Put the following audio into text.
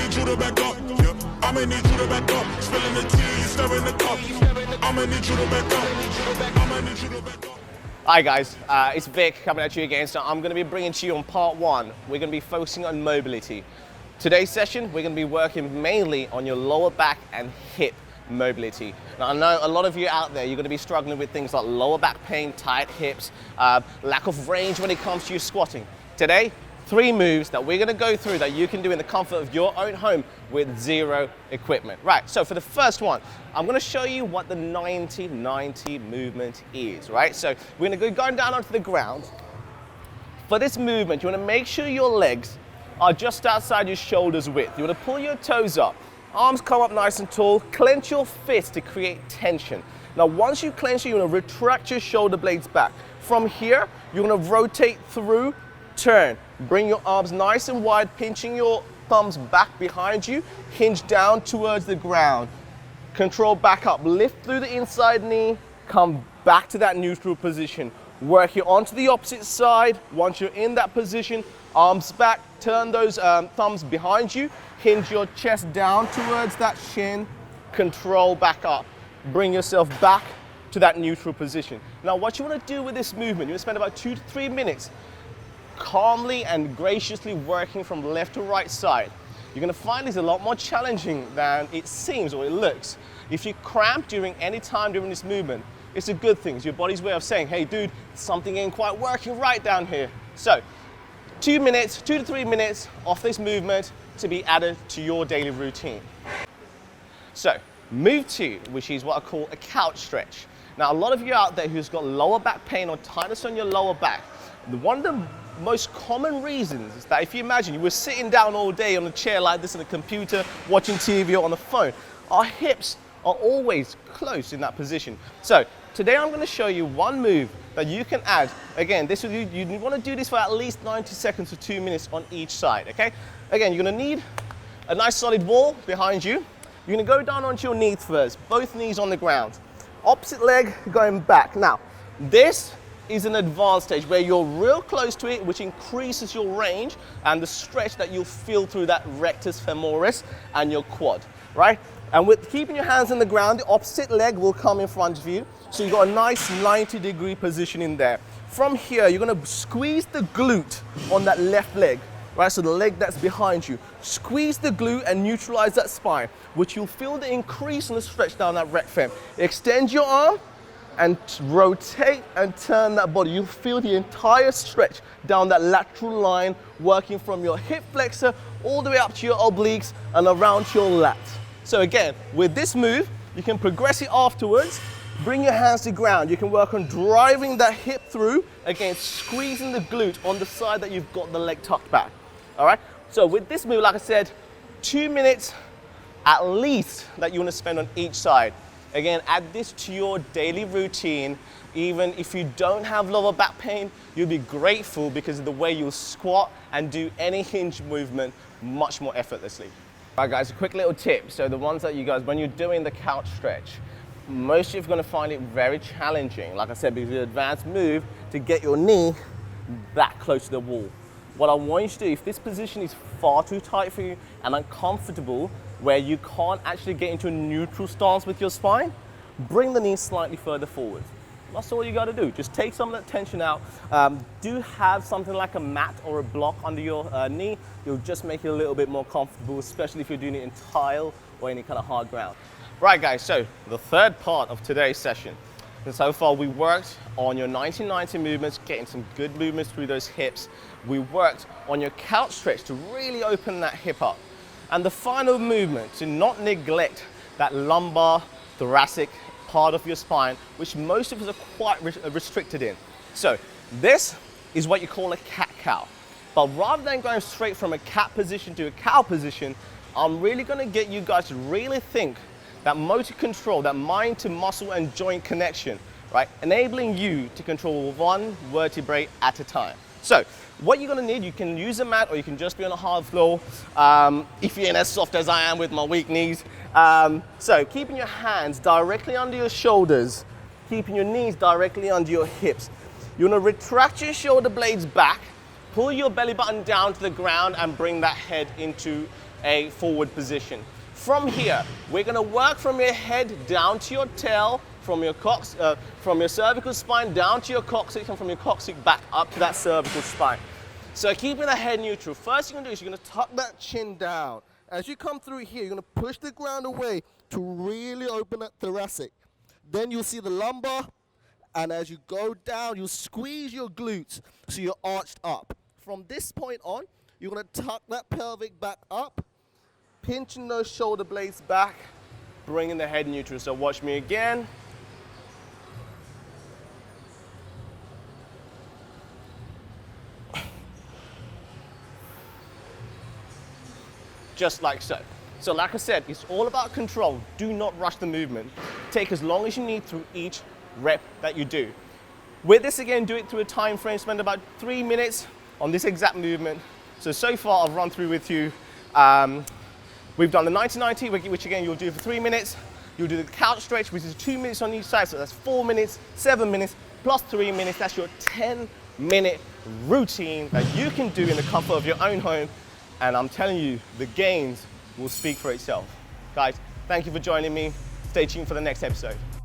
need you to back up. Yeah. I'ma need you to back up. Spilling the tea, stirring the cup. I'ma need you to back up. I'ma need you to back up. Hi guys, it's Vic coming at you again. So I'm going to be bringing to you on part one. We're going to be focusing on mobility. Today's session, we're going to be working mainly on your lower back and hip mobility. Now I know a lot of you out there, you're going to be struggling with things like lower back pain, tight hips, lack of range when it comes to your squatting. Today, 3 moves that we're going to go through that you can do in the comfort of your own home with zero equipment. Right, so for the first one, I'm going to show you what the 90-90 movement is, right? So we're going to go down onto the ground. For this movement, you want to make sure your legs are just outside your shoulders width. You want to pull your toes up, arms come up nice and tall, clench your fists to create tension. Now once you clench it, you want to retract your shoulder blades back. From here, you're going to rotate through, turn, bring your arms nice and wide, pinching your thumbs back behind you, hinge down towards the ground, control back up, lift through the inside knee, come back to that neutral position. Work it onto the opposite side. Once you're in that position, arms back, turn those thumbs behind you, hinge your chest down towards that shin, control back up. Bring yourself back to that neutral position. Now what you want to do with this movement, you want to spend about 2 to 3 minutes calmly and graciously working from left to right side. You're going to find this a lot more challenging than it seems or it looks. If you cramp during any time during this movement, it's a good thing. It's your body's way of saying, hey dude, something ain't quite working right down here. So 2 to 3 minutes of this movement to be added to your daily routine. So move 2, which is what I call a couch stretch. Now a lot of you out there who's got lower back pain or tightness on your lower back, one of the most common reasons is that if you imagine you were sitting down all day on a chair like this on a computer, watching TV or on the phone, our hips are always close in that position. So today I'm going to show you one move that you can add. Again, this will, you want to do this for at least 90 seconds to 2 minutes on each side, okay? Again, you're going to need a nice solid wall behind you. You're going to go down onto your knees first, both knees on the ground. Opposite leg going back. Now, this is an advanced stage where you're real close to it, which increases your range and the stretch that you'll feel through that rectus femoris and your quad, right? And with keeping your hands on the ground, the opposite leg will come in front of you. So you've got a nice 90-degree position in there. From here, you're gonna squeeze the glute on that left leg, right? So the leg that's behind you. Squeeze the glute and neutralize that spine, which you'll feel the increase in the stretch down that rec fem. Extend your arm and rotate and turn that body. You'll feel the entire stretch down that lateral line, working from your hip flexor all the way up to your obliques and around your lats. So again, with this move, you can progress it afterwards. Bring your hands to ground. You can work on driving that hip through, again, squeezing the glute on the side that you've got the leg tucked back. All right? So with this move, like I said, 2 minutes at least that you want to spend on each side. Again, add this to your daily routine. Even if you don't have lower back pain, you'll be grateful because of the way you'll squat and do any hinge movement much more effortlessly. All right guys, a quick little tip. So the ones that you guys, when you're doing the couch stretch, most of you are going to find it very challenging, like I said, because it's an advanced move to get your knee that close to the wall. What I want you to do, if this position is far too tight for you and uncomfortable, where you can't actually get into a neutral stance with your spine, bring the knee slightly further forward. That's all you got to do. Just take some of that tension out. Do have something like a mat or a block under your knee. You'll just make it a little bit more comfortable, especially if you're doing it in tile or any kind of hard ground. Right guys, so the third part of today's session. And so far we worked on your 90-90 movements, getting some good movements through those hips. We worked on your couch stretch to really open that hip up. And the final movement, to not neglect that lumbar, thoracic part of your spine, which most of us are quite restricted in. So this is what you call a cat-cow. But rather than going straight from a cat position to a cow position, I'm really gonna get you guys to really think that motor control, that mind to muscle and joint connection, right? Enabling you to control one vertebrae at a time. So what you're gonna need, you can use a mat or you can just be on a hard floor if you ain't as soft as I am with my weak knees. So keeping your hands directly under your shoulders, keeping your knees directly under your hips. You wanna retract your shoulder blades back, pull your belly button down to the ground and bring that head into a forward position. From here, we're gonna work from your head down to your tail, from your cervical spine down to your coccyx, and from your coccyx back up to that cervical spine. So keeping the head neutral. First thing you're gonna do is you're gonna tuck that chin down. As you come through here, you're gonna push the ground away to really open that thoracic. Then you'll see the lumbar, and as you go down, you'll squeeze your glutes so you're arched up. From this point on, you're gonna tuck that pelvic back up, pinching those shoulder blades back, bringing the head neutral. So watch me again. Just like so. So like I said, it's all about control. Do not rush the movement. Take as long as you need through each rep that you do. With this again, do it through a time frame, spend about 3 minutes on this exact movement. So far I've run through with you, we've done the 90-90, which again you'll do for 3 minutes. You'll do the couch stretch, which is 2 minutes on each side, so that's 4 minutes, 7 minutes, plus 3 minutes. That's your 10-minute routine that you can do in the comfort of your own home. And I'm telling you, the gains will speak for itself. Guys, thank you for joining me. Stay tuned for the next episode.